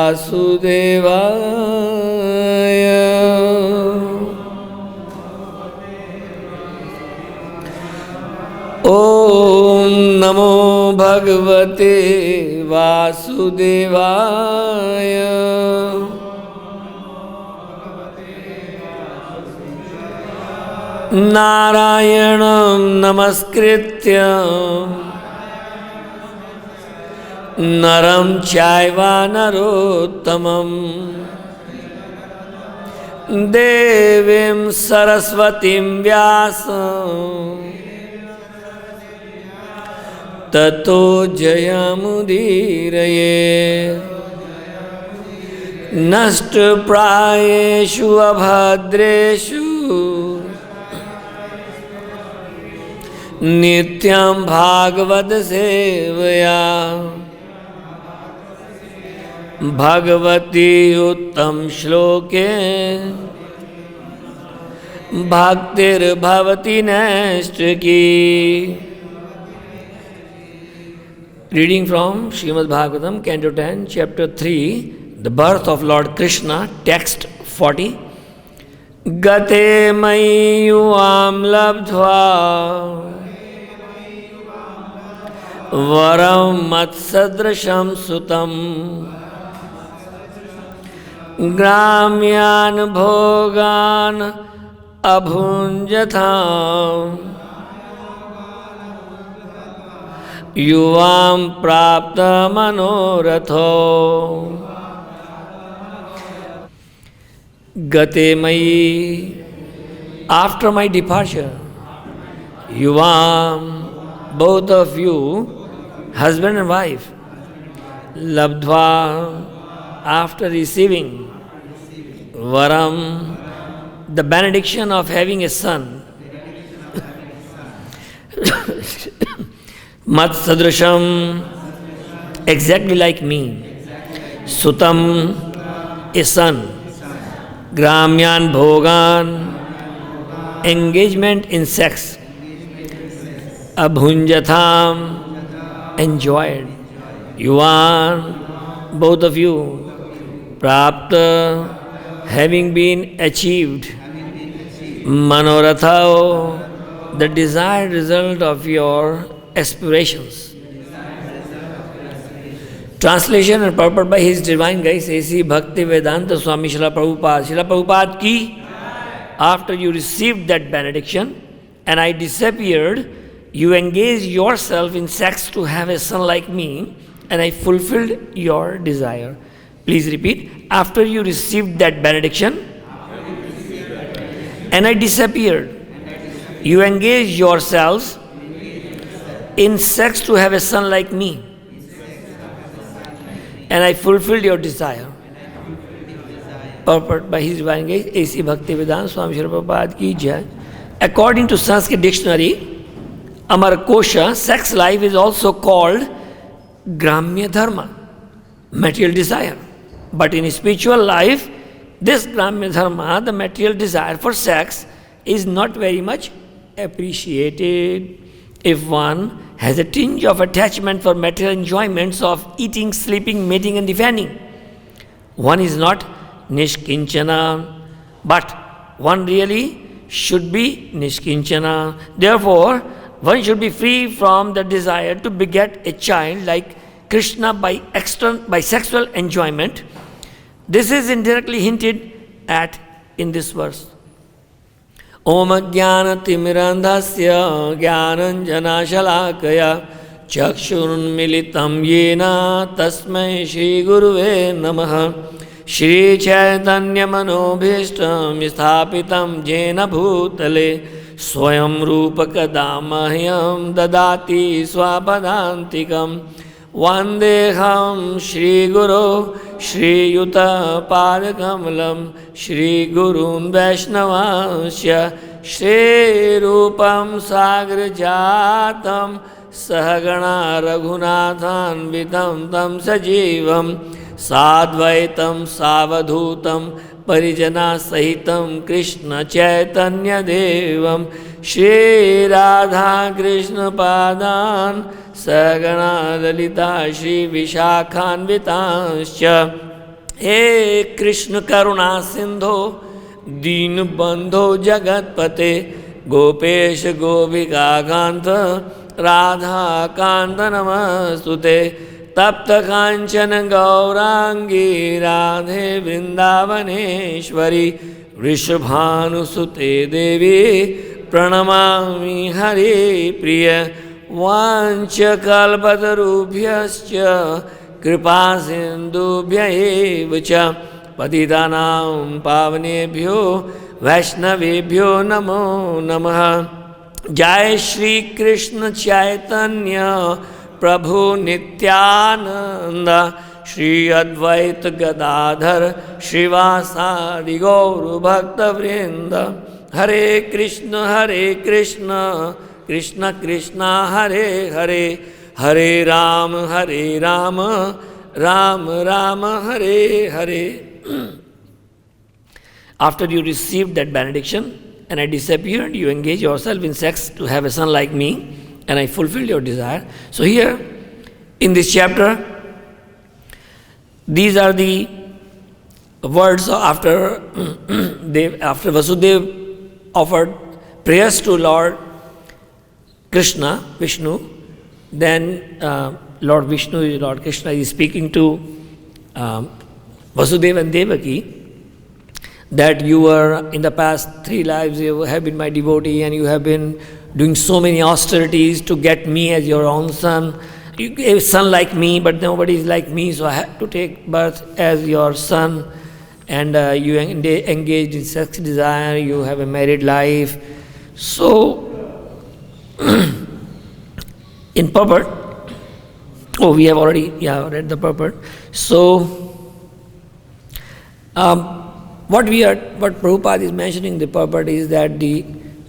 वासुदेवाय। ॐ नमो भगवते वासुदेवाय। नारायणं नमस्कृत्य नरं चैव नरोत्तमं देवीं सरस्वतीं व्यासं ततो जयमुदीरये। नष्टप्रायेषु अभद्रेषु नित्यं भागवत सेवया भगवती उत्तम श्लोके भक्तिर्भवति नैष्ठिकी। Reading from Srimad Bhagavatam, Canto 10, Chapter 3, The Birth of Lord Krishna, Text 40. Gate mayi yuvam labdhva varam matsadrasham sutam gramyan bhogan abhunjatham युवां प्राप्त मनोरथो। गते मयि, after my departure, युवां, both of you, husband and wife, labdhva, after receiving, varam, the benediction of having a son, mat sadrisham, exactly like me, sutam, a son, gramyan bhogan, engagement in sex, abhunjatham, enjoyed, yuvan, both of you, prapta, having been achieved, manorathao, the desired result of your aspirations. Translation and purport by His Divine Grace A.C. Bhakti Vedanta Swami Srila Prabhupada. Srila Prabhupada ki, after you received that benediction and I disappeared, you engaged yourself in sex to have a son like me and I fulfilled your desire. Please repeat. After you received that benediction and I disappeared, you engaged yourselves in sex to have a son like me, and I fulfilled your desire. Purport by His Divine Grace A.C. Bhakti Vedanta Swami Srila Prabhupada ki jai. According to Sanskrit dictionary, Amarkosha, sex life is also called Gramya Dharma, material desire. But in spiritual life, this Gramya Dharma, the material desire for sex, is not very much appreciated. If one has a tinge of attachment for material enjoyments of eating, sleeping, mating and defending, one is not Nishkinchana, but one really should be Nishkinchana. Therefore, one should be free from the desire to beget a child like Krishna by sexual enjoyment. This is indirectly hinted at in this verse. Om Jnana Timirandhasya Jnananjana Shalakaya Chakshurunmilitam Yena Tasmai Shri Guruve Namaha Shri Chaitanya Manobhishtam Sthapitam Jena Bhutale Swayam Rupakadamahyam Dadati Swapadantikam Vandeham Shri Guru Shri Yuta Padakamalam Shri Gurun Vaishnavasya Shri Rupam Sagar Jatam Sahagana Raghunathan Vitam Tam Sajivam Sadvaitam Savadhutam Parijana Sahitam Krishna Chaitanya Devam Shri Radha Krishna Padan Sagana Lalita Shri Vishakhanvitascha हे कृष्ण करुणा सिंधो दीन बंधो जगतपते गोपेश गोपिका कांत राधा कांत नमस्तुते तप्त कांचन गौरांगी राधे वृंदावनेश्वरी वृषभानुसुते देवी प्रणमामि हरे प्रिय वाञ्छकल्पतरुभ्यश्च कृपा सिन्धुभ्य एव च पतितानां पावनेभ्यो वैष्णवेभ्यो नमो नमः। जय श्री कृष्ण चैतन्य प्रभु नित्यानंद श्री अद्वैत गदाधर श्रीवासादि गौर भक्तवृंद। हरे Krishna Krishna Krishna Hare Hare Hare Ram Ram Ram Hare Hare. After you received that benediction and I disappeared, you engage yourself in sex to have a son like me, and I fulfilled your desire. So here, in this chapter, these are the words after Vasudeva offered prayers to Lord Krishna, Vishnu. Then Lord Vishnu, Lord Krishna is speaking to Vasudeva and Devaki, that you were in the past 3 lives, you have been my devotee and you have been doing so many austerities to get me as your own son. You gave a son like me, but nobody is like me, so I have to take birth as your son. And you engaged in sex desire, you have a married life. So, in purport, we have already read the purport. So, what Prabhupada is mentioning in the purport is that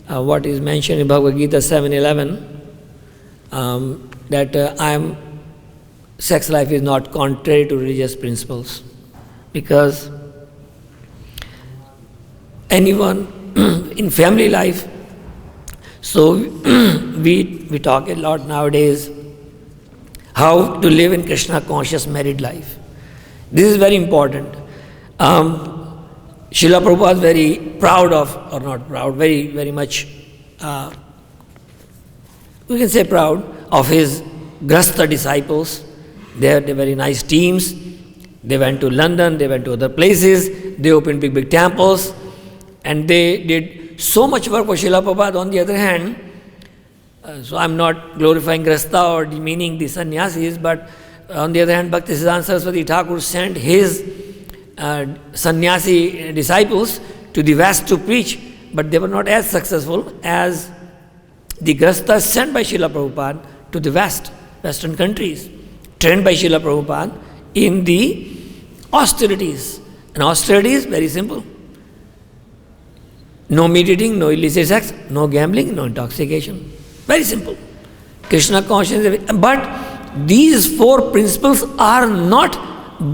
what is mentioned in Bhagavad Gita 7:11, that sex life is not contrary to religious principles, because anyone in family life, so we talk a lot nowadays how to live in Krishna conscious married life. This is very important. Srila Prabhupada is very proud of, or not proud, very, very much, we can say proud of his Grastha disciples. They had very nice teams. They went to London, they went to other places, they opened big, big temples, and they did so much work for Srila Prabhupada. On the other hand, so I'm not glorifying Grastha or demeaning the sannyasis, but on the other hand, Bhaktisiddhanta Saraswati Thakur sent his sannyasi disciples to the West to preach, but they were not as successful as the Grasthas sent by Srila Prabhupada to the Western countries, trained by Srila Prabhupada in the austerities. And austerities, very simple. No meat eating, no illicit sex, no gambling, no intoxication. Very simple. Krishna consciousness. But these 4 principles are not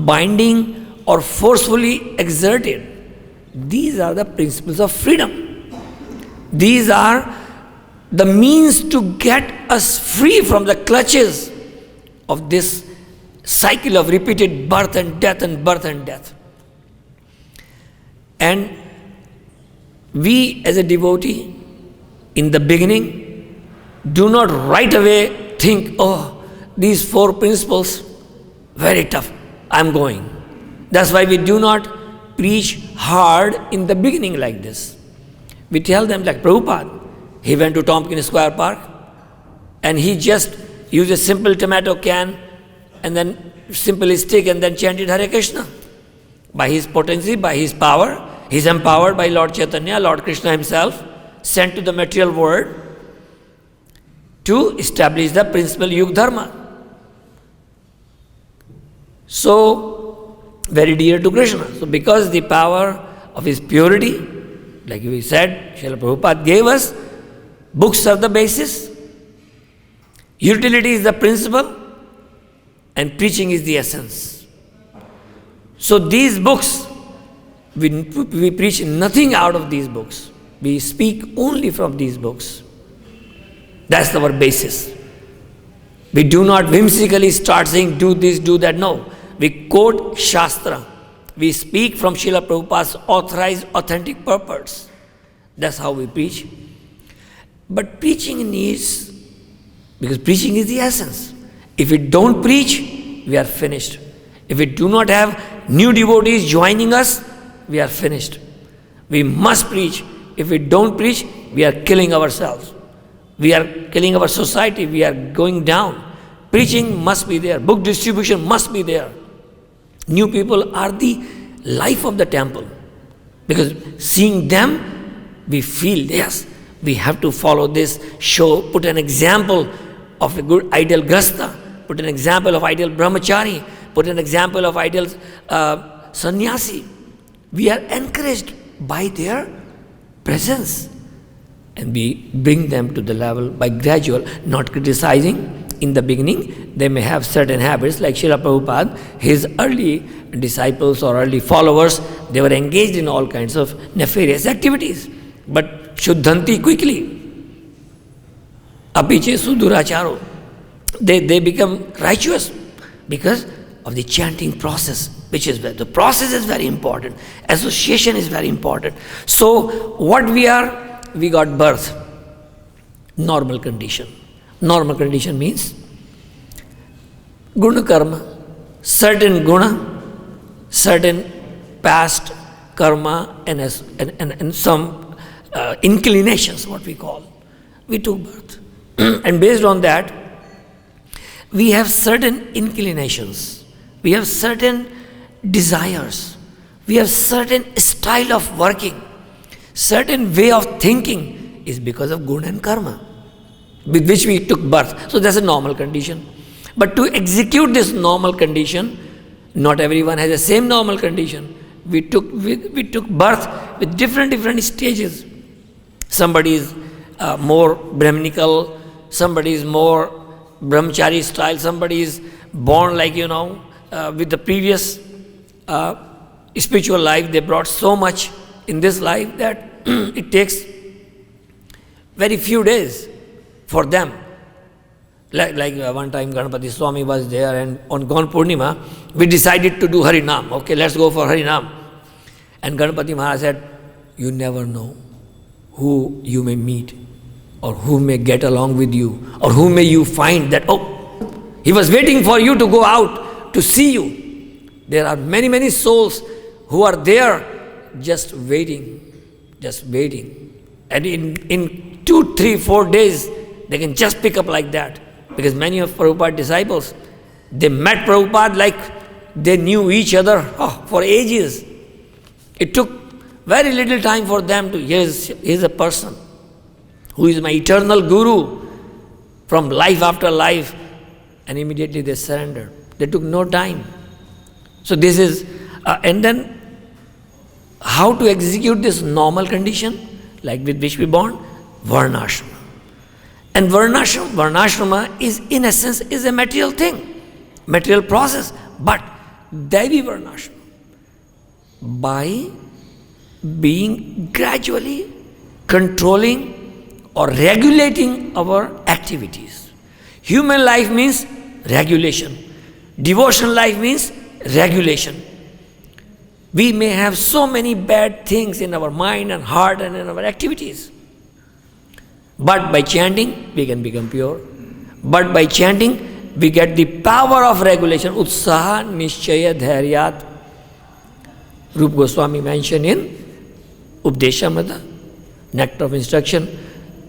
binding or forcefully exerted. These are the principles of freedom. These are the means to get us free from the clutches of this cycle of repeated birth and death and birth and death. And we as a devotee, in the beginning, do not right away think, these 4 principles, very tough, I'm going. That's why we do not preach hard in the beginning like this. We tell them like Prabhupada. He went to Tompkins Square Park and he just used a simple tomato can and then simple stick and then chanted Hare Krishna. By his potency, by his power, he's empowered by Lord Chaitanya, Lord Krishna himself, sent to the material world to establish the principal Yuga Dharma. So, very dear to Krishna. So, because the power of his purity, like we said, Srila Prabhupada gave us, books are the basis, utility is the principle, and preaching is the essence. So, these books, we preach nothing out of these books. We speak only from these books. That's our basis. We do not whimsically start saying, do this, do that. No. We quote Shastra. We speak from Srila Prabhupada's authorized, authentic purports. That's how we preach. But preaching needs, because preaching is the essence. If we don't preach, we are finished. If we do not have new devotees joining us, we are finished. We must preach. If we don't preach, we are killing ourselves. We are killing our society. We are going down. Preaching must be there. Book distribution must be there. New people are the life of the temple. Because seeing them, we feel, yes, we have to follow this, show, put an example of a good ideal grasta, put an example of ideal brahmachari, put an example of ideal sannyasi. We are encouraged by their presence. And we bring them to the level by gradual, not criticizing. In the beginning, they may have certain habits, like Srila Prabhupada, his early disciples or early followers, they were engaged in all kinds of nefarious activities. But Shuddhanti quickly. Apiche Suduracharo. They become righteous because of the chanting process, which is where the process is very important. Association is very important. So what we are, we got birth, normal condition. Normal condition means guna karma, certain guna, certain past karma, and some inclinations, what we call. We took birth. And based on that, we have certain inclinations. We have certain desires. We have certain style of working. Certain way of thinking is because of guna and karma, with which we took birth. So that's a normal condition. But to execute this normal condition, not everyone has the same normal condition. We took birth with different stages. Somebody is more Brahminical, somebody is more brahmachari style, somebody is born like, with the previous spiritual life, they brought so much in this life that it takes very few days for them. Like one time Ganpati Swami was there, and on Gaun Purnima, we decided to do Harinam. Okay, let's go for Harinam. And Ganpati Maharaj said, you never know who you may meet, or who may get along with you, or who may you find that, he was waiting for you to go out to see you. There are many souls who are there just waiting. And in 2, 3, 4 days, they can just pick up like that. Because many of Prabhupada's disciples, they met Prabhupada like they knew each other for ages. It took very little time for them to, here's a person who is my eternal guru from life after life, and immediately they surrendered. They took no time. So this is, and then how to execute this normal condition, like with which we born? Varnashrama. And Varnashrama is, in essence, is a material thing, material process. But Devi Varnashrama, by being gradually controlling or regulating our activities. Human life means regulation. Devotional life means regulation. We may have so many bad things in our mind and heart and in our activities. But by chanting, we can become pure. But by chanting, we get the power of regulation. Utsaha Nishchaya Dhairyat. Rupa Goswami mentioned in Updeshamrita, Nectar of Instruction,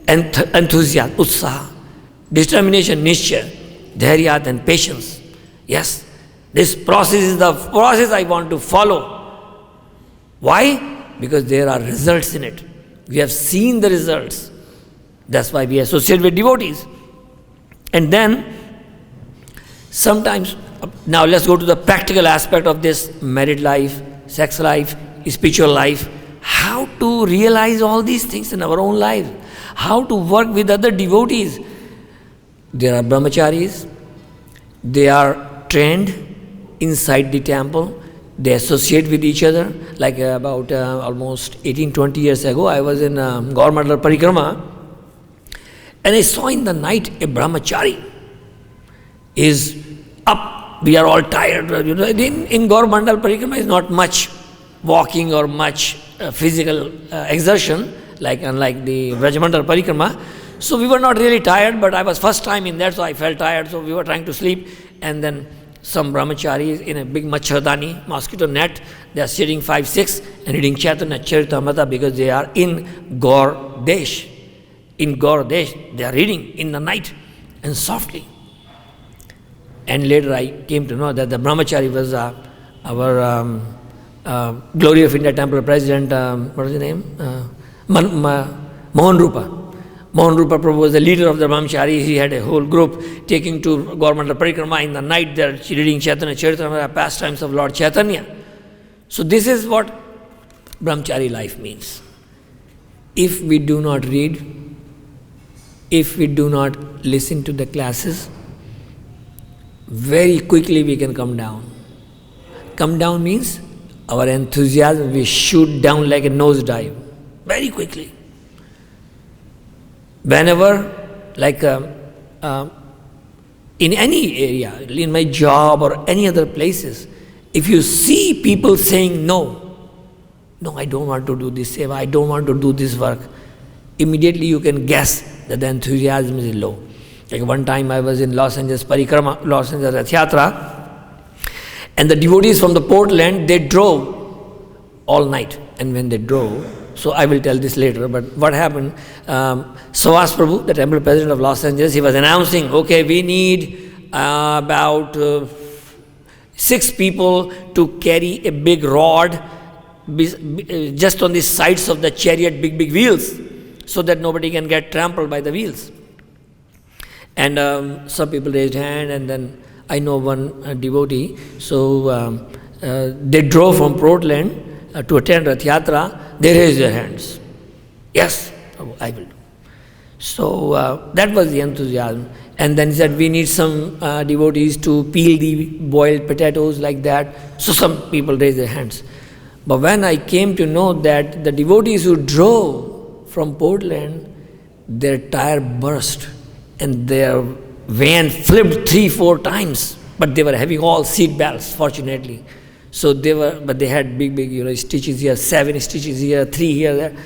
enthusiasm, Utsaha, determination, Nishchaya, Dhairyat, and patience. Yes, this process is the process I want to follow. Why? Because there are results in it. We have seen the results. That's why we associate with devotees. And then, sometimes, now let's go to the practical aspect of this married life, sex life, spiritual life. How to realize all these things in our own life. How to work with other devotees. There are brahmacharis. They are trained inside the temple. They associate with each other. Like about almost 18-20 years ago, I was in Gaur-Mandal Parikrama, and I saw in the night a brahmachari is up we are all tired. In Gaur Mandal Parikrama is not much walking or much physical exertion, unlike the Vrajamandal Parikrama. So we were not really tired, but I was first time in that, so I felt tired. So we were trying to sleep, and then some brahmacharis in a big machhardani, mosquito net, they are sitting 5-6 and reading Chaitanya Charitamrita because they are in Gaur Desh. In Gaur Desh, they are reading in the night and softly. And later I came to know that the brahmachari was our Glory of India Temple President, what is his name? Mohan Rupa. Mohan Rupa Prabhu was the leader of the brahmacharis. He had a whole group taking to Gaur Mandal Parikrama in the night. They are reading Chaitanya Charitamrita, pastimes of Lord Chaitanya. So this is what brahmachari life means. If we do not read, if we do not listen to the classes, very quickly we can come down. Come down means our enthusiasm, we shoot down like a nosedive, very quickly. Whenever, in any area, in my job or any other places, if you see people saying no, I don't want to do this seva, I don't want to do this work, immediately you can guess that the enthusiasm is low. Like one time I was in Los Angeles Parikrama, Los Angeles Rath Yatra, and the devotees from the Portland, they drove all night. And when they drove, so I will tell this later, but what happened, Savas Prabhu, the temple president of Los Angeles, he was announcing, okay, we need about 6 people to carry a big rod just on the sides of the chariot, big wheels, so that nobody can get trampled by the wheels. And some people raised hand, and then I know one devotee, so they drove from Portland to attend Rath Yatra, they raised their hands. Yes, I will do. So that was the enthusiasm. And then he said, we need some devotees to peel the boiled potatoes like that. So some people raised their hands. But when I came to know that the devotees who drove from Portland, their tire burst and their van flipped 3-4 times, but they were having all seat belts, fortunately. So they had big, stitches here, 7 stitches here, 3 here, there.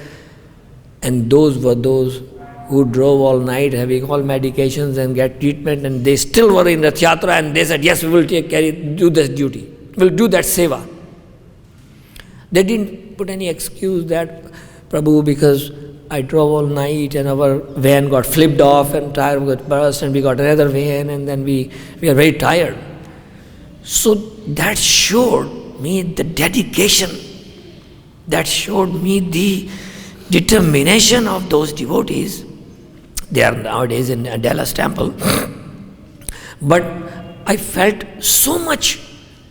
And those were those who drove all night, having all medications and get treatment, and they still were in Rath Yatra, and they said, yes, we will do this duty, we'll do that seva. They didn't put any excuse that, Prabhu, because I drove all night and our van got flipped off and tire got burst and we got another van and then we are very tired. So that showed me the dedication, that showed me the determination of those devotees. They are nowadays in Dallas Temple. But I felt so much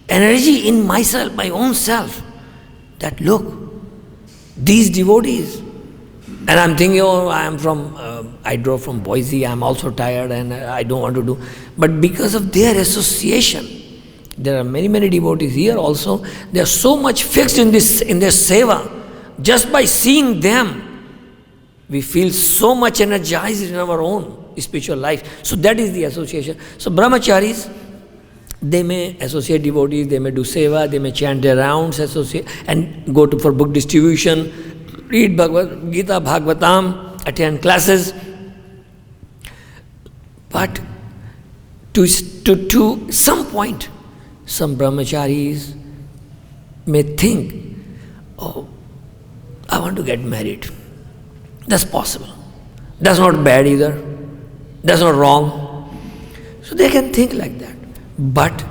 energy in myself, my own self, that look, these devotees, and I'm thinking, I drove from Boise, I'm also tired and I don't want to do. But because of their association, there are many devotees here also, they are so much fixed in their seva. Just by seeing them, we feel so much energized in our own spiritual life. So that is the association. So brahmacharis, they may associate devotees, they may do seva, they may chant their rounds, associate, and go for book distribution, read Bhagavad Gita, Bhagavatam, attend classes. But to some point, some brahmacharis may think, oh, I want to get married. That's possible. That's not bad either. That's not wrong. So they can think like that. But,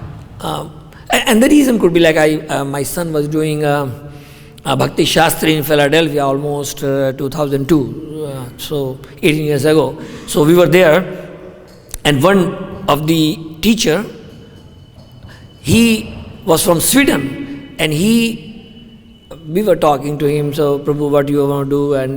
and the reason could be like my son was doing Bhakti Shastri in Philadelphia almost 2002, so 18 years ago. So we were there, and one of the teacher, he was from Sweden, and we were talking to him, so Prabhu, what do you want to do? And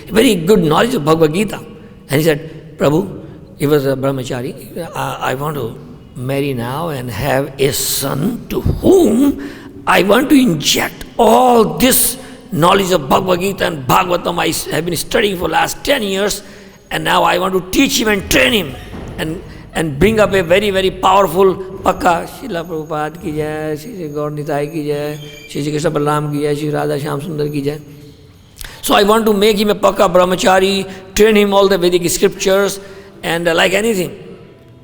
very good knowledge of Bhagavad Gita. And he said, Prabhu, he was a brahmachari, I want to marry now and have a son to whom I want to inject all this knowledge of Bhagavad Gita and Bhagavatam I have been studying for the last 10 years, and now I want to teach him and train him. And and bring up a very, very powerful pakka. Srila Prabhupada ki jai, Shri Gaur Nitai ki jai, Shri Krishna Balaram ki jai, Shri Radha Shyam Sundar ki jai. So I want to make him a pakka brahmachari, train him all the Vedic scriptures, and like anything.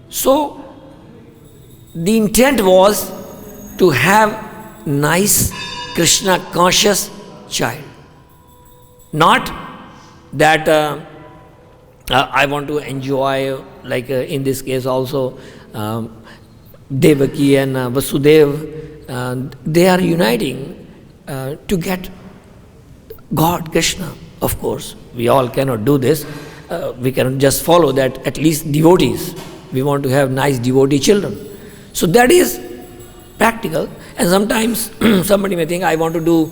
So the intent was to have nice Krishna conscious child. Not that I want to enjoy, like in this case also, Devaki and Vasudev, they are uniting to get God, Krishna. Of course, we all cannot do this. We cannot just follow that, at least devotees. We want to have nice devotee children. So that is practical. And sometimes somebody may think, I want to do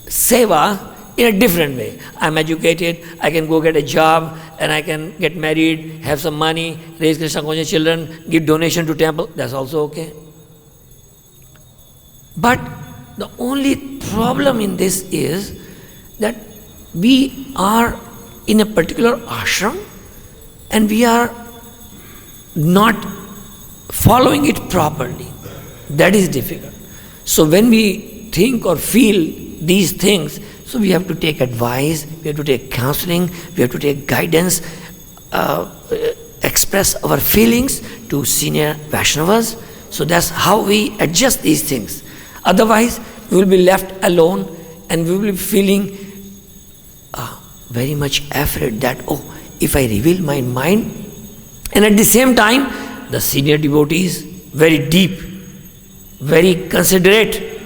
seva in a different way. I'm educated, I can go get a job, and I can get married, have some money, raise Krishna conscious children, give donation to temple. That's also okay. But the only problem in this is that we are in a particular ashram and we are not following it properly. That is difficult. So when we think or feel these things, so we have to take advice, we have to take counseling, we have to take guidance, express our feelings to senior Vaishnavas. So that's how we adjust these things. Otherwise, we will be left alone and we will be feeling very much afraid that, oh, if I reveal my mind, and at the same time, the senior devotees, very deep, very considerate,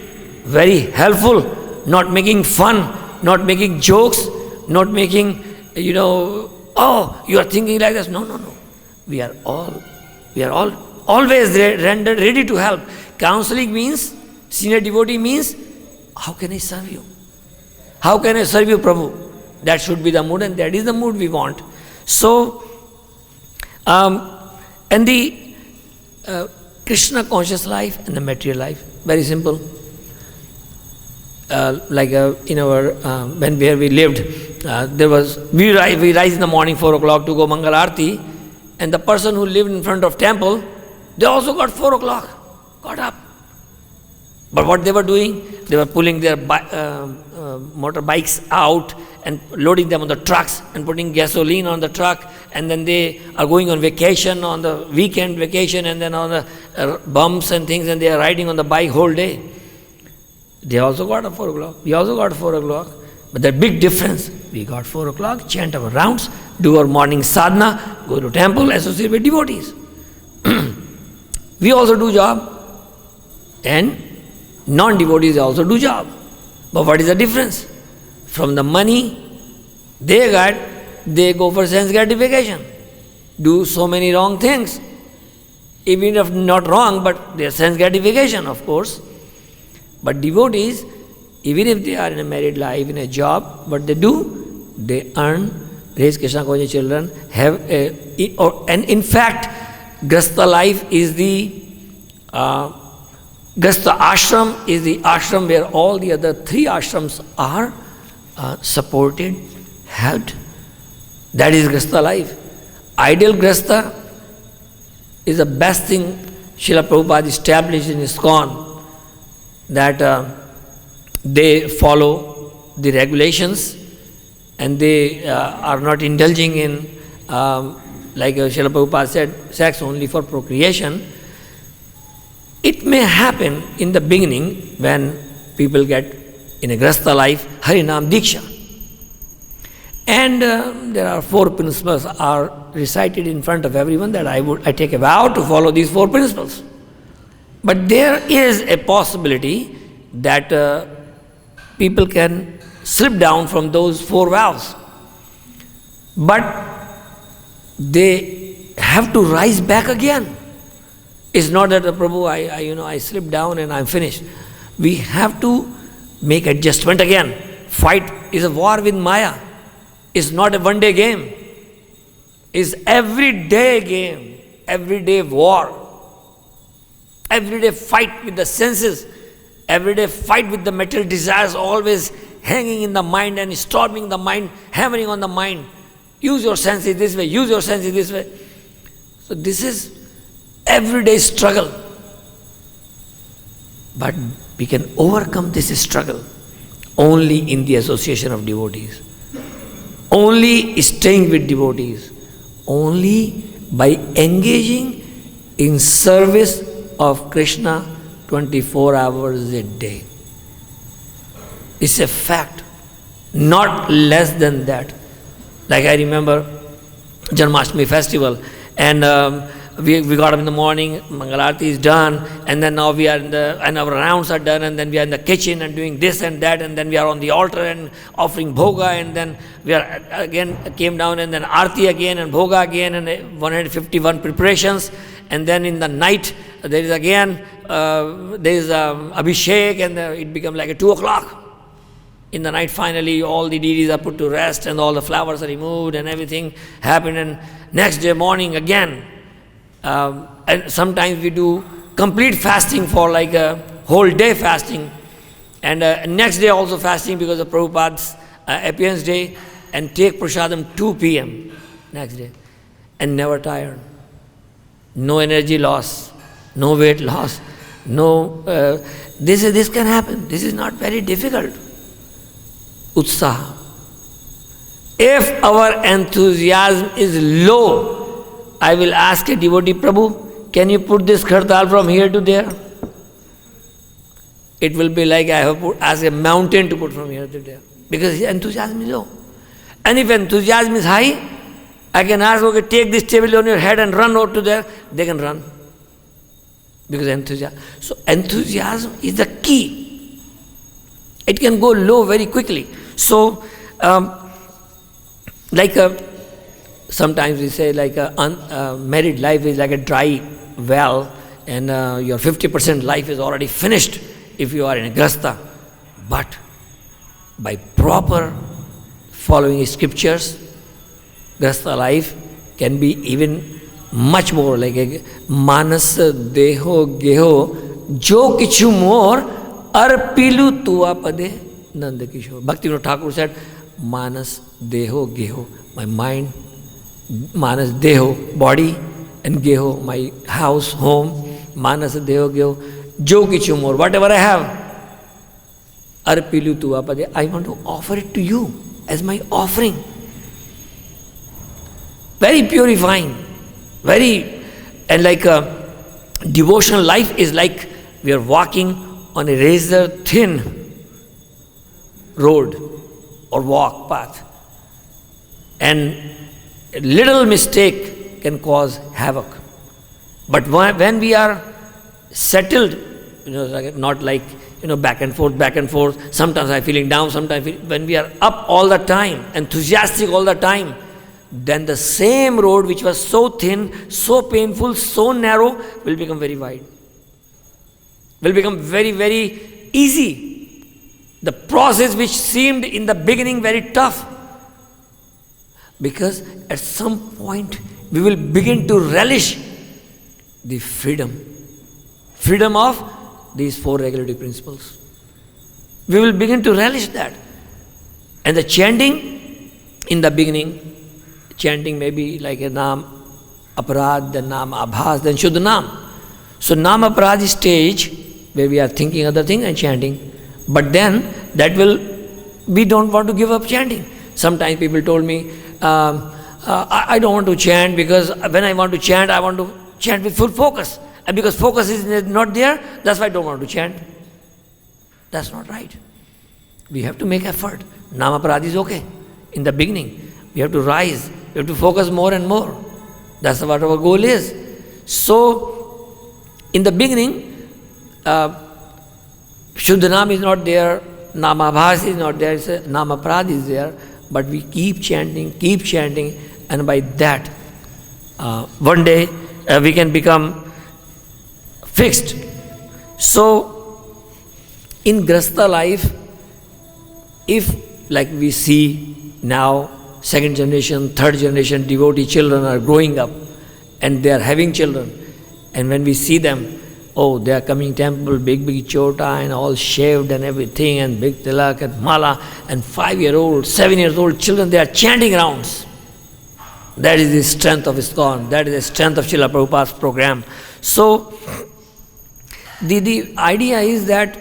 very helpful, not making fun, not making jokes, not making, oh, you are thinking like this. No. We are all always ready to help. Counseling means, senior devotee means, how can I serve you? How can I serve you, Prabhu? That should be the mood, and that is the mood we want. So, and the Krishna conscious life and the material life, very simple. Like in our, where we lived, we rise in the morning 4 o'clock to go Mangal Aarti, and the person who lived in front of temple, they also got 4 o'clock, got up. But what they were doing, they were pulling their motorbikes out and loading them on the trucks and putting gasoline on the truck, and then they are going on vacation, on the weekend vacation, and then on the bumps and things, and they are riding on the bike whole day. They also got up 4 o'clock. We also got 4 o'clock. But the big difference, we got 4 o'clock, chant our rounds, do our morning sadhana, go to temple, associate with devotees. We also do job, and non-devotees also do job. But what is the difference? From the money they got, they go for sense gratification, do so many wrong things. Even if not wrong, but their sense gratification, of course. But devotees, even if they are in a married life, in a job, what they do? They earn, raise Krishna conscious children, and in fact, Grastha life is the, Grastha ashram is the ashram where all the other 3 ashrams are supported, helped. That is Grastha life. Ideal Grastha is the best thing Srila Prabhupada established in ISKCON, that they follow the regulations and they are not indulging in, like Srila Prabhupada said, sex only for procreation. It may happen in the beginning when people get in a Grastha life, Harinam Diksha. And there are 4 principles are recited in front of everyone that I take a vow to follow these 4 principles. But there is a possibility that people can slip down from those 4 vows. But they have to rise back again. It's not that, Prabhu, I slipped down and I'm finished. We have to make adjustment again. Fight is a war with Maya. It's not a one-day game. It's everyday game, everyday war. Everyday fight with the senses, everyday fight with the material desires, always hanging in the mind and storming the mind, hammering on the mind. Use your senses this way, use your senses this way. So this is everyday struggle. But we can overcome this struggle only in the association of devotees, only staying with devotees, only by engaging in service of Krishna 24 hours a day. It's a fact, not less than that. Like I remember Janmashtami festival, and we got up in the morning, Mangalarti is done, and then now we are and our rounds are done, and then we are in the kitchen and doing this and that, and then we are on the altar and offering bhoga, and then we are again came down, and then arti again, and bhoga again, and 151 preparations, and then in the night there is again abhishek, and it becomes like 2 o'clock. In the night, finally, all the deities are put to rest, and all the flowers are removed, and everything happened, and next day morning again. And sometimes we do complete fasting for like a whole day fasting, and next day also fasting because of Prabhupada's appearance day, and take prasadam 2 p.m. next day, and never tired. No energy loss, no weight loss, no. This can happen. This is not very difficult. Utsaha. If our enthusiasm is low, I will ask a devotee, Prabhu, can you put this khartal from here to there? It will be like I have asked a mountain to put from here to there, because his enthusiasm is low. And if enthusiasm is high, I can ask, okay, take this table on your head and run out to there. They can run. Because enthusiasm. So enthusiasm is the key. It can go low very quickly. So, sometimes we say like a married life is like a dry well, and your 50% life is already finished if you are in a grasta. But by proper following scriptures, grasta life can be even much more like a manas deho geho jo kichu more arpilu tuva pade Nanda Kishore. Bhaktivinoda Thakur said, Manas Deho Geho, my mind, Manas Deho, body, and Geho, my house, home, Manas Deho Geho, Jo Kichu More, whatever I have, Arpilu Tuvapade, I want to offer it to you as my offering. Very purifying, and like a devotional life is like we are walking on a razor thin road or walk path, and a little mistake can cause havoc. But when we are settled, not like back and forth, sometimes I'm feeling down, when we are up all the time, enthusiastic all the time, then the same road which was so thin, so painful, so narrow will become very wide, will become very, very easy. The process which seemed in the beginning very tough, because at some point we will begin to relish the freedom of these 4 regulative principles. We will begin to relish that. And the chanting in the beginning, chanting may be like a Naam Aparad, then Naam Abhas, then Shuddha Naam. So Naam Aparad is stage where we are thinking other things and chanting. But then we don't want to give up chanting. Sometimes people told me, I don't want to chant because when I want to chant with full focus. And because focus is not there, that's why I don't want to chant. That's not right. We have to make effort. Namaparad is okay. In the beginning, we have to rise. We have to focus more and more. That's what our goal is. So, in the beginning, Shuddhanam is not there, Namabhas is not there, Namaprad is there, but we keep chanting, and by that, one day we can become fixed. So, in Grasta life, if like we see now, 2nd generation, 3rd generation devotee children are growing up, and they are having children, and when we see them, oh, they are coming temple, big chota and all shaved and everything, and big tilak and mala, and 5-year-old, 7 years old children, they are chanting rounds. That is the strength of ISKCON. That is the strength of Srila Prabhupada's program. So, the idea is that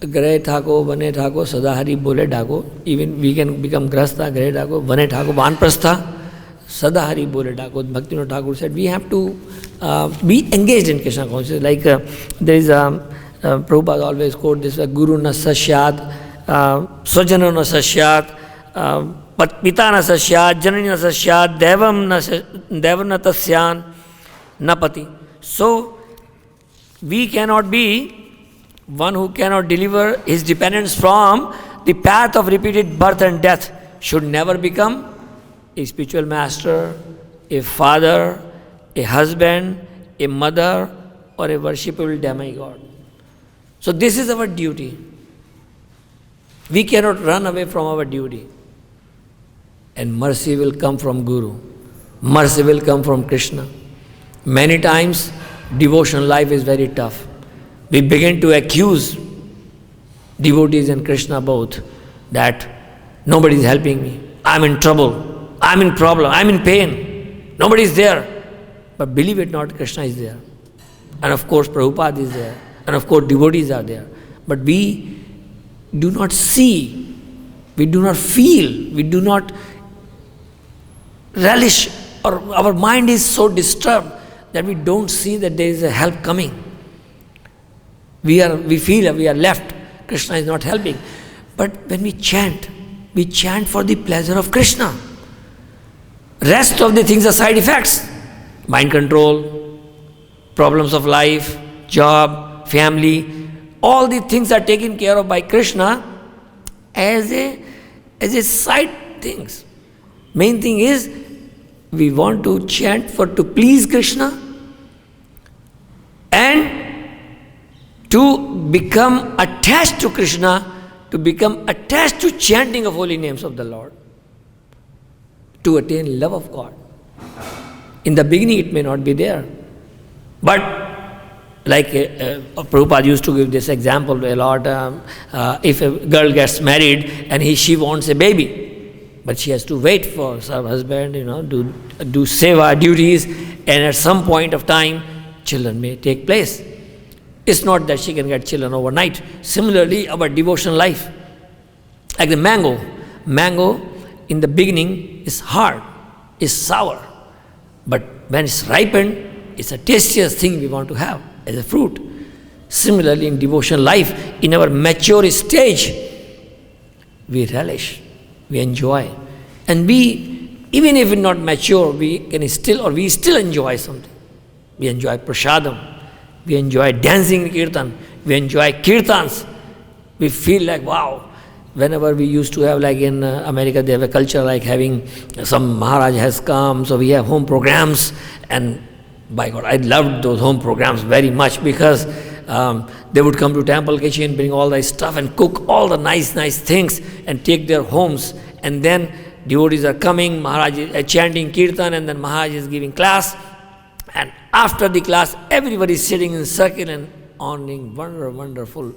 Gare Thako, Vane Thako, Sadahari Bole Thako, even we can become Grasta, Gare Thako, Vane Thako, Vanprastha, Sadahari Bole Thako. Bhaktivinoda Thakur said we have to be engaged in Krishna consciousness. Like there is Prabhupada always quote this: Guru na sasyat, Swajano na sasyat, Pita na sasyat, Janani na sasyat, Devam na tasyan, Napati. So we cannot be one who cannot deliver his dependence from the path of repeated birth and death. Should never become a spiritual master, a father, a husband, a mother, or a worshipable demigod. So this is our duty. We cannot run away from our duty. And mercy will come from Guru. Mercy will come from Krishna. Many times, devotional life is very tough. We begin to accuse devotees and Krishna both that nobody is helping me. I'm in trouble. I'm in problem. I'm in pain. Nobody is there. But believe it not, Krishna is there. And of course, Prabhupada is there. And of course, devotees are there. But we do not see, we do not feel, we do not relish, or our mind is so disturbed that we don't see that there is a help coming. We feel we are left. Krishna is not helping. But when we chant for the pleasure of Krishna. Rest of the things are side effects. Mind control, problems of life, job, family, all these things are taken care of by Krishna as a side things. Main thing is we want to chant to please Krishna and to become attached to Krishna, to become attached to chanting of holy names of the Lord, to attain love of God. In the beginning it may not be there, but like Prabhupada used to give this example a lot. If a girl gets married and she wants a baby, but she has to wait for her husband, do seva duties, and at some point of time, children may take place. It's not that she can get children overnight. Similarly, our devotional life, like the mango. Mango in the beginning is hard, is sour, but when it's ripened, it's a tastiest thing we want to have as a fruit. Similarly, in devotional life, in our mature stage, we relish, we enjoy. And we, even if we're not mature, we still enjoy something. We enjoy prasadam, we enjoy dancing in kirtan, we enjoy kirtans. We feel like, wow. Whenever we used to have, like in America, they have a culture like having some Maharaj has come, so we have home programs, and by God, I loved those home programs very much because they would come to temple kitchen, bring all the stuff and cook all the nice things and take their homes, and then devotees are coming, Maharaj is chanting kirtan, and then Maharaj is giving class, and after the class, everybody is sitting in circle and honoring wonderful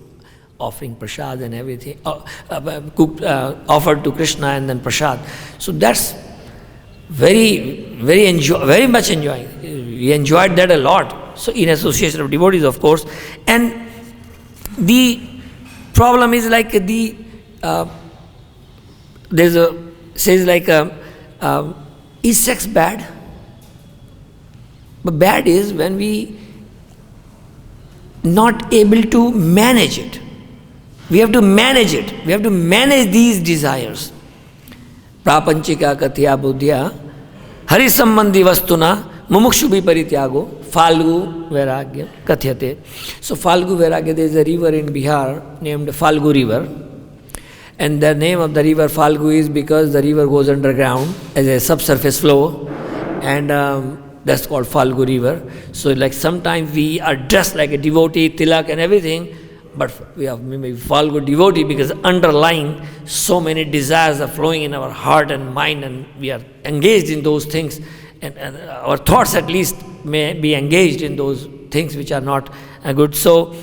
offering prasad and everything, offered to Krishna and then prasad. So that's very much enjoying. We enjoyed that a lot. So in association of devotees, of course. And the problem is like is sex bad? But bad is when we not able to manage it. We have to manage it. We have to manage these desires. Prapanchika katya buddhya hari sambandhi vastuna mumukshu viparityago Falgu Vairagya kathyate. So Falgu Vairagya, there is a river in Bihar named Falgu River. And the name of the river Falgu is because the river goes underground as a subsurface flow. And that's called Falgu River. So like sometimes we are dressed like a devotee, tilak and everything, but we have maybe Falgu devotee because underlying so many desires are flowing in our heart and mind, and we are engaged in those things, and our thoughts at least may be engaged in those things which are not good. So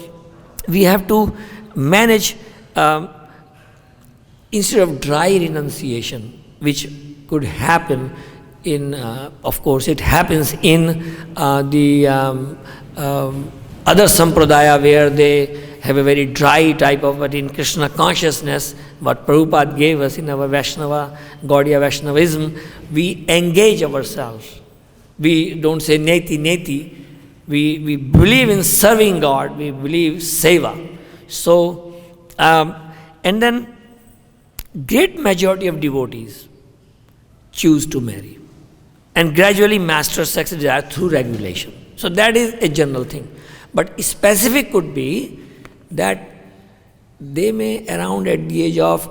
we have to manage, instead of dry renunciation, which could happen in, of course, it happens in the other sampradaya where they have a very dry type of, but in Krishna consciousness, what Prabhupada gave us in our Vaishnava, Gaudiya Vaishnavism, we engage ourselves. We don't say neti neti. We believe in serving God. We believe seva. So, and then great majority of devotees choose to marry and gradually master sex desire through regulation. So that is a general thing. But specific could be that they may around at the age of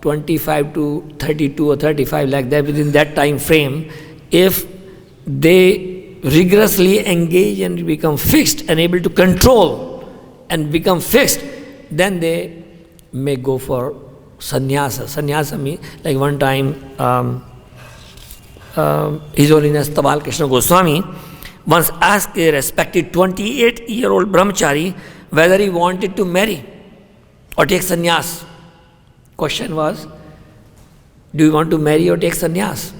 25 to 32 or 35, like that, within that time frame, if they rigorously engage and become fixed and able to control and become fixed, then they may go for sannyasa. Sannyasa means, like one time, His Holiness Tabal Krishna Goswami once asked a respected 28-year-old brahmachari whether he wanted to marry or take sannyas. Question was, do you want to marry or take sannyas?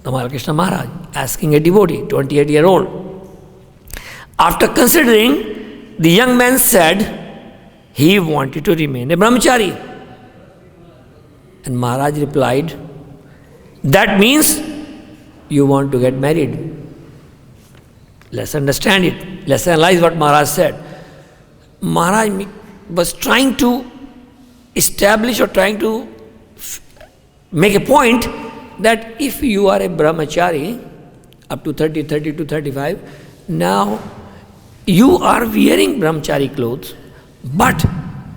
Tamal Krishna Maharaj asking a devotee, 28-year-old. After considering, the young man said he wanted to remain a brahmachari. And Maharaj replied, that means you want to get married. Let's understand it. Let's analyze what Maharaj said. Maharaj was trying to establish or trying to make a point that if you are a brahmachari up to 30, 32, 35, now you are wearing brahmachari clothes, but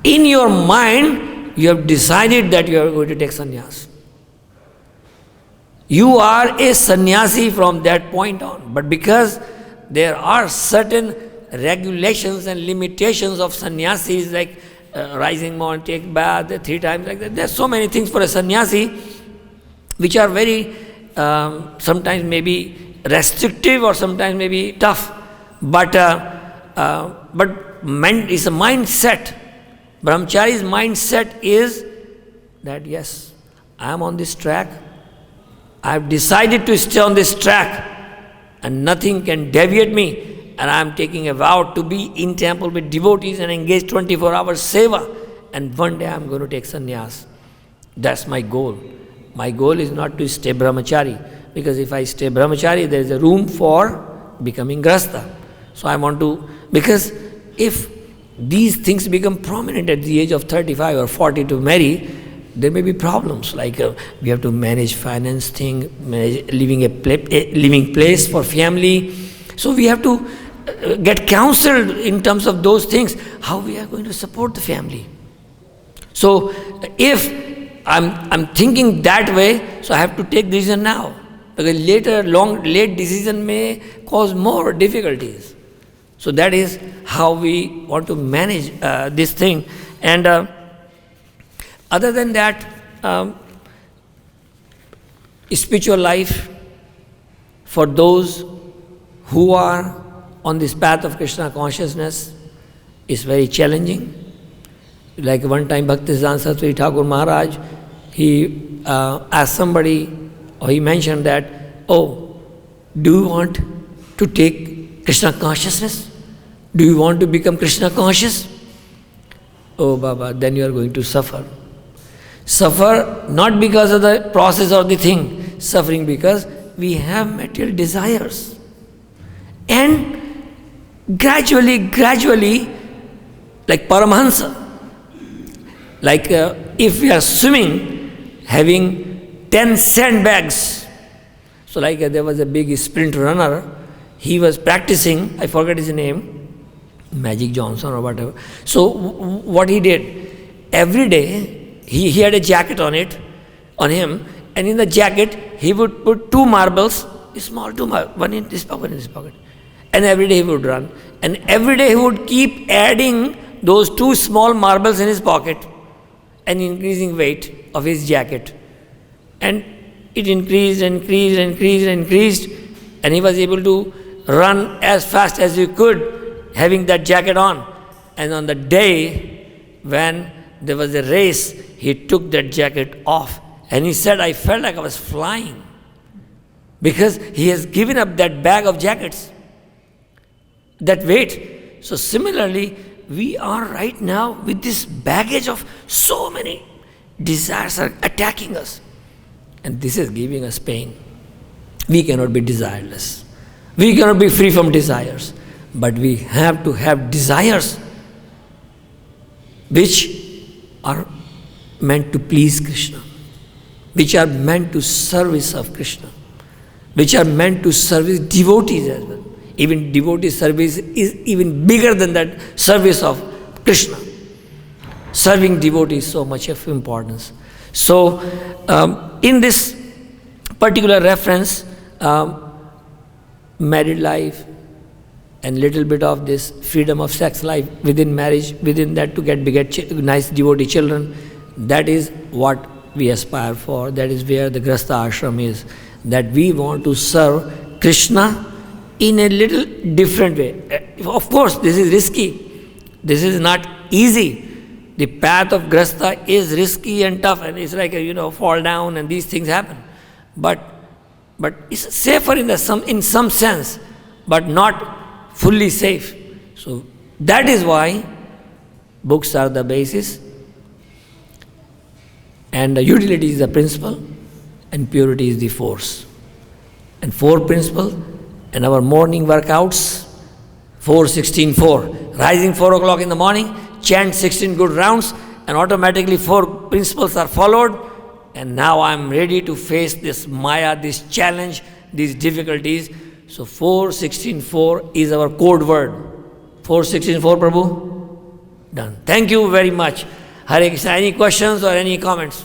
in your mind you have decided that you are going to take sannyas. You are a sannyasi from that point on, but because there are certain regulations and limitations of sannyasis, like rising morning, take bath 3 times, like that. There are so many things for a sannyasi which are very sometimes maybe restrictive or sometimes maybe tough. But it's a mindset. Brahmachari's mindset is that yes, I am on this track. I have decided to stay on this track and nothing can deviate me, and I am taking a vow to be in temple with devotees and engage 24 hours seva, and one day I am going to take sannyas. That's my goal. My goal is not to stay brahmachari, because if I stay brahmachari, there is a room for becoming grasta. So I want to, because if these things become prominent at the age of 35 or 40 to marry, there may be problems, like we have to manage finance thing, manage living place for family. So we have to get counseled in terms of those things, how we are going to support the family. So if I'm thinking that way, so I have to take decision now, because later late decision may cause more difficulties. So that is how we want to manage this thing. And other than that, spiritual life for those who are on this path of Krishna consciousness is very challenging. Like one time Bhaktisiddhanta Saraswati Thakur Maharaj, he asked somebody, or he mentioned that, oh, do you want to take Krishna consciousness? Do you want to become Krishna conscious? Oh Baba, then you are going to suffer. Suffer not because of the process or the thing, suffering because we have material desires. And gradually, like Paramahansa, like if we are swimming, having 10 sandbags. So like there was a big sprint runner, he was practicing, I forget his name, Magic Johnson or whatever. So what he did, every day, he had a jacket on him, and in the jacket he would put 2 marbles, small 2 marbles, one in this pocket, one in this pocket. And every day he would run. And every day he would keep adding those 2 small marbles in his pocket and increasing weight of his jacket. And it increased, and he was able to run as fast as he could having that jacket on. And on the day when there was a race, he took that jacket off, and he said, I felt like I was flying. because he has given up that bag of jackets, that weight. So similarly, we are right now with this baggage of so many desires are attacking us. And this is giving us pain. We cannot be desireless. We cannot be free from desires. But we have to have desires which are meant to please Krishna, which are meant to service of Krishna, which are meant to service devotees as well. Even devotee service is even bigger than that service of Krishna. Serving devotees is so much of importance. So, in this particular reference, married life and little bit of this freedom of sex life within marriage, within that to beget nice devotee children, that is what we aspire for. That is where the Grahastha ashram is. That we want to serve Krishna in a little different way. Of course, this is risky. This is not easy. The path of Grahastha is risky and tough, and it's like fall down and these things happen. But it's safer in some sense, but not fully safe. So that is why books are the basis, and the utility is the principle, and purity is the force. And 4 principles, and our morning workouts, 4-16-4. Rising 4 o'clock in the morning, chant 16 good rounds, and automatically 4 principles are followed. And now I'm ready to face this Maya, this challenge, these difficulties. So 4-16-4 is our code word. 4-16-4, Prabhu? Done. Thank you very much. Hare Krishna. Any questions or any comments?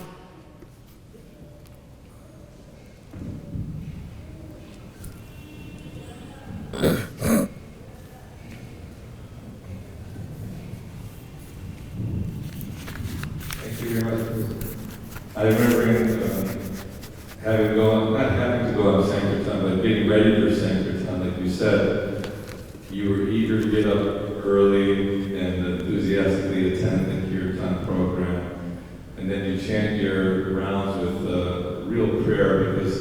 I remember not having to go on Sankirtan, but getting ready for Sankirtan. Like you said, you were eager to get up early and enthusiastically attend the Kirtan program. And then you chant your rounds with real prayer, because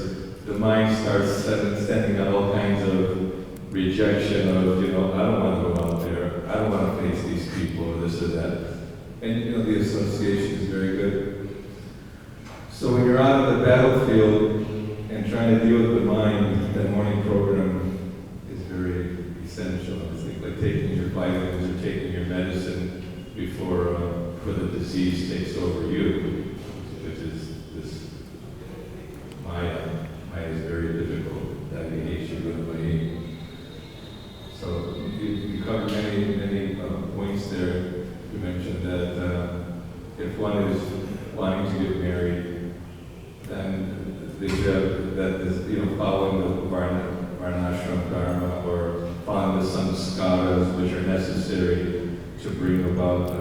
the mind starts sending out all kinds of rejection of, I don't want to go out there. I don't want to face these people or this or that. And the association is very good. So when you're out on the battlefield and trying to deal with the mind, that morning program is very essential. It's like taking your vitamins or taking your medicine before the disease takes over you, which is this Maya. Maya is very difficult. That hates you with Maya. So you covered many points there. You mentioned that if one is wanting to get married, then they should have that following the varnashram dharma, or following the samskaras which are necessary to bring about a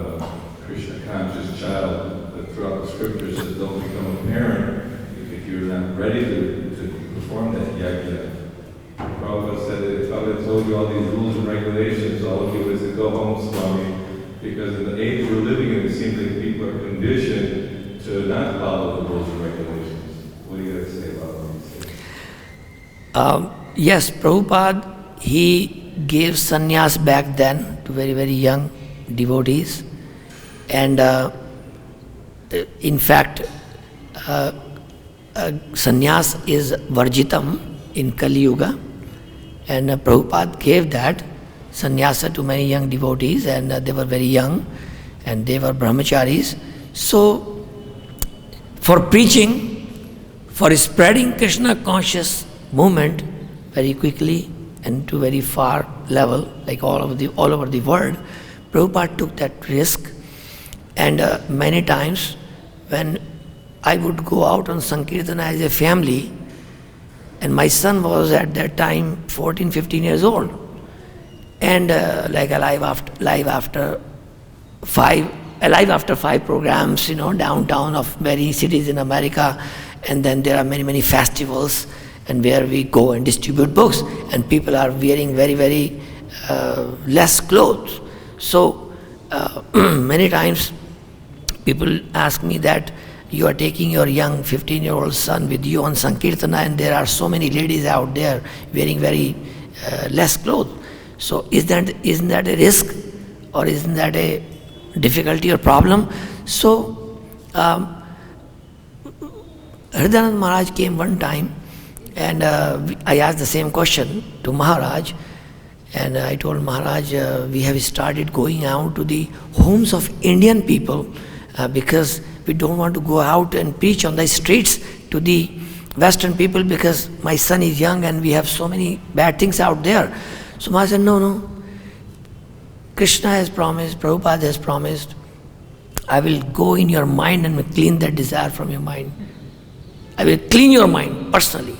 Krishna conscious child. But throughout the scriptures, says don't become a parent if you're not ready to perform that yajna. Prabhupada said that if I had told you all these rules and regulations, all of you would say, go home, Swami. Because in the age we're living in, it seems like people are conditioned to not follow the rules and regulations. What do you got to say about these things? Yes, Prabhupada, he gave sannyas back then to very, very young devotees. And in fact, sannyas is varjitam in Kali Yuga. And Prabhupada gave that sannyasa to many young devotees, and they were very young, and they were brahmacharis. So, for preaching, for spreading Krishna conscious movement very quickly and to very far level, like all over the world, Prabhupada took that risk. And many times when I would go out on Sankirtana as a family, and my son was at that time 14, 15 years old, and alive after 5 programs, downtown of many cities in America, and then there are many festivals, and where we go and distribute books, and people are wearing very, very less clothes. So many times people ask me that you are taking your young 15-year-old son with you on Sankirtana, and there are so many ladies out there wearing very less clothes. So isn't that a risk, or isn't that a difficulty or problem? So Hridayanand Maharaj came one time, and I asked the same question to Maharaj, and I told Maharaj, we have started going out to the homes of Indian people because we don't want to go out and preach on the streets to the Western people, because my son is young and we have so many bad things out there. So Maharaj said, no, Krishna has promised, Prabhupada has promised, I will go in your mind and will clean that desire from your mind. I will clean your mind personally.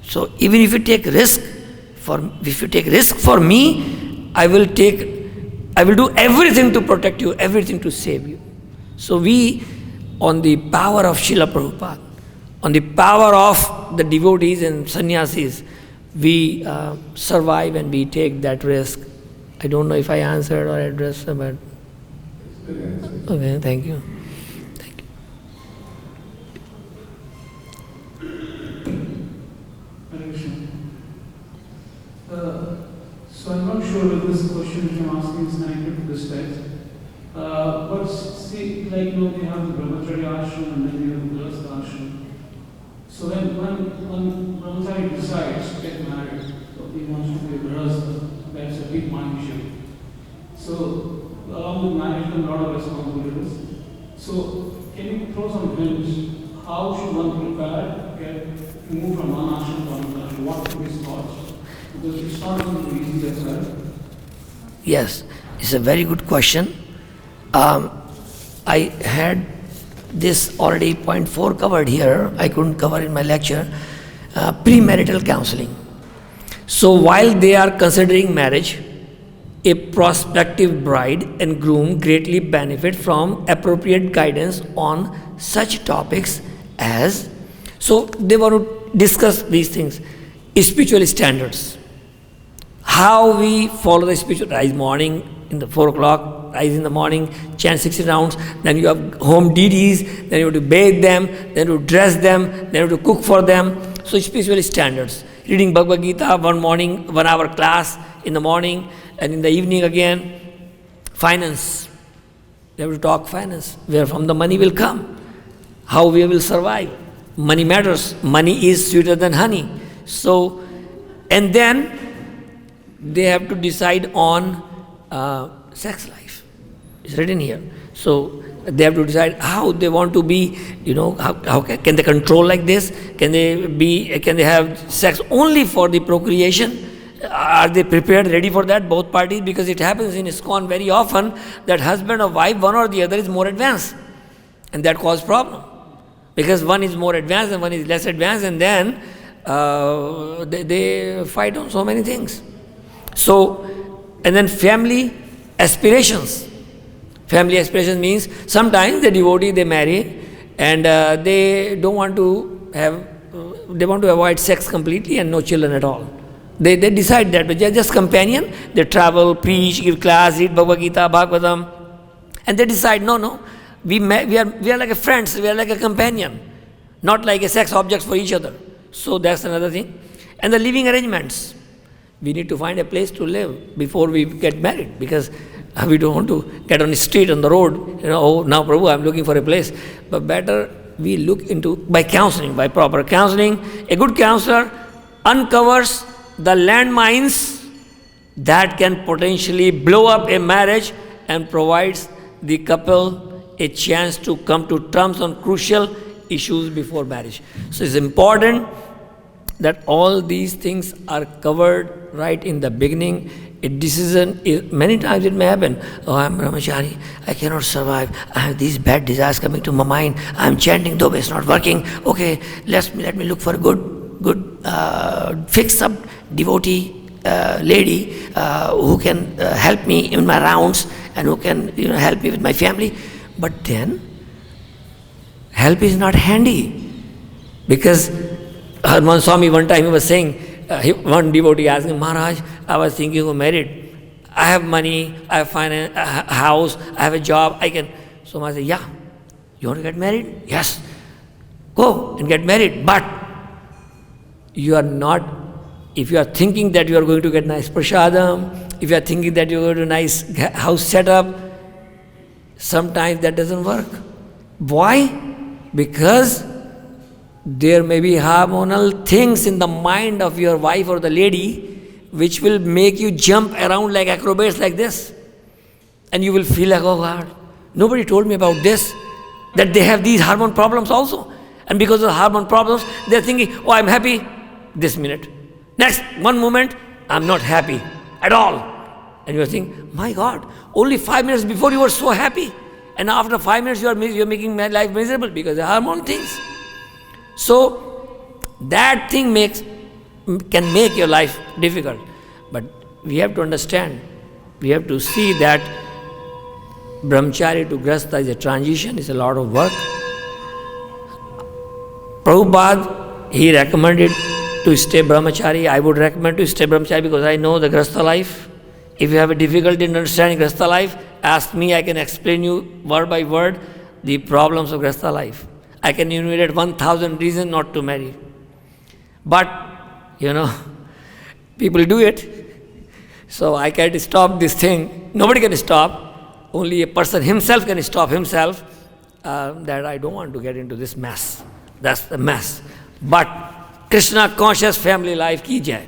So even if you take risk for me, I will do everything to protect you, everything to save you. So we, on the power of Srila Prabhupada, on the power of the devotees and sannyasis, we survive and we take that risk. I don't know if I answered or addressed, but okay, thank you. So I'm not sure if this question which I'm asking is connected to this text. But see, like we have the Brahmacharya ashram and then we have the Grihastha ashram. So when Brahmachari decides to get married, so he wants to be a Grihastha, that's a big mind shift. So along with marriage comes a lot of responsibilities. So can you throw some hints? How should one prepare to move from one ashram to another ashram? What should be his thoughts? Because it's not going to be easy as well. Yes, it's a very good question. I had this already point 4 covered here. I couldn't cover in my lecture. Premarital counseling. So while they are considering marriage, a prospective bride and groom greatly benefit from appropriate guidance on such topics as, so they want to discuss these things, spiritual standards. How we follow the spiritual, rise morning in the 4 o'clock, rise in the morning, chant 60 rounds, then you have home deities, then you have to bathe them, then you have to dress them, then you have to cook for them. So spiritual standards. Reading Bhagavad Gita, 1 hour class in the morning, and in the evening again. Finance. You have to talk finance, where from the money will come, how we will survive. Money matters. Money is sweeter than honey. So, and then they have to decide on sex life. It's written here. So they have to decide how they want to be, how can they control like this? Can they have sex only for the procreation? Are they prepared, ready for that, both parties? Because it happens in ISKCON very often that husband or wife, one or the other is more advanced. And that causes problem. Because one is more advanced and one is less advanced, and then they fight on so many things. So, and then family aspirations. Family aspirations means sometimes the devotee, they marry and they don't want to have, they want to avoid sex completely and no children at all. They decide that, but they're just companion. They travel, preach, give class, read Bhagavad Gita, Bhagavatam, and they decide, no, we are like a friends, we are like a companion, not like a sex objects for each other. So that's another thing. And the living arrangements. We need to find a place to live before we get married, because we don't want to get on the street, on the road, oh, now Prabhu, I'm looking for a place. But better we look into, by counseling, by proper counseling. A good counselor uncovers the landmines that can potentially blow up a marriage and provides the couple a chance to come to terms on crucial issues before marriage. So it's important that all these things are covered right in the beginning. A decision is, many times it may happen, oh, I'm brahmachari, I cannot survive, I have these bad desires coming to my mind, I'm chanting though it's not working, okay, let me look for a good fixed up devotee lady who can help me in my rounds and who can help me with my family. But then help is not handy, because Harman Swami one time he was saying, one devotee asked him, Maharaj, I was thinking of married. I have money, I have finance, a house, I have a job, I can. So Maharaj said, yeah, You want to get married? Yes. Go and get married. But you are not, if you are thinking that you are going to get nice prasadam, if you are thinking that you are going to nice house setup, sometimes that doesn't work. Why? Because there may be hormonal things in the mind of your wife or the lady which will make you jump around like acrobats like this. And you will feel like, oh God, nobody told me about this, that they have these hormone problems also. And because of the hormone problems, they're thinking, oh, I'm happy this minute. Next, one moment, I'm not happy at all. And you're thinking, my God, only 5 minutes before you were so happy. And after 5 minutes, you're making my life miserable because of hormone things. So, that thing can make your life difficult. But we have to understand, we have to see that brahmachari to grahastha is a transition, it's a lot of work. Prabhupada, he recommended to stay brahmachari. I would recommend to stay brahmachari because I know the grahastha life. If you have a difficulty in understanding grahastha life, ask me, I can explain you word by word the problems of grahastha life. I can enumerate 1,000 reasons not to marry. But, people do it. So I can't stop this thing. Nobody can stop. Only a person himself can stop himself. That I don't want to get into this mess. That's the mess. But Krishna conscious family life ki jai.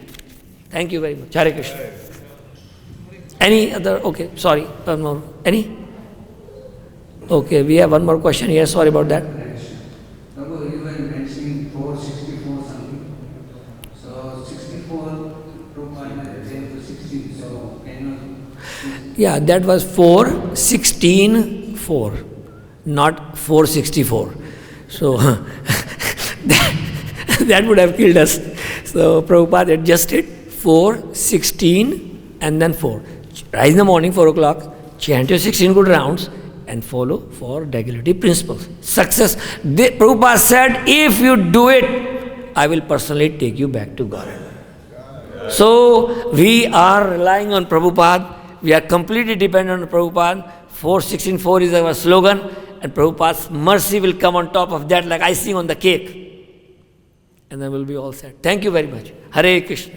Thank you very much. Hare Krishna. Any other? Okay, sorry. One more. Any? Okay, we have one more question here. Sorry about that. Prabhu, you were mentioning 464 something. So 64 Prabhupada changed to 16. So can you? Yeah, that was 416.4, not 464. So that would have killed us. So Prabhupada adjusted 416 and then 4. Rise in the morning, 4 o'clock, chant your 16 good rounds and follow 4 regulative principles. Success. Prabhupada said, if you do it, I will personally take you back to God. So we are relying on Prabhupada. We are completely dependent on Prabhupada. 416.4 is our slogan, and Prabhupada's mercy will come on top of that like icing on the cake. And then we'll be all set. Thank you very much. Hare Krishna.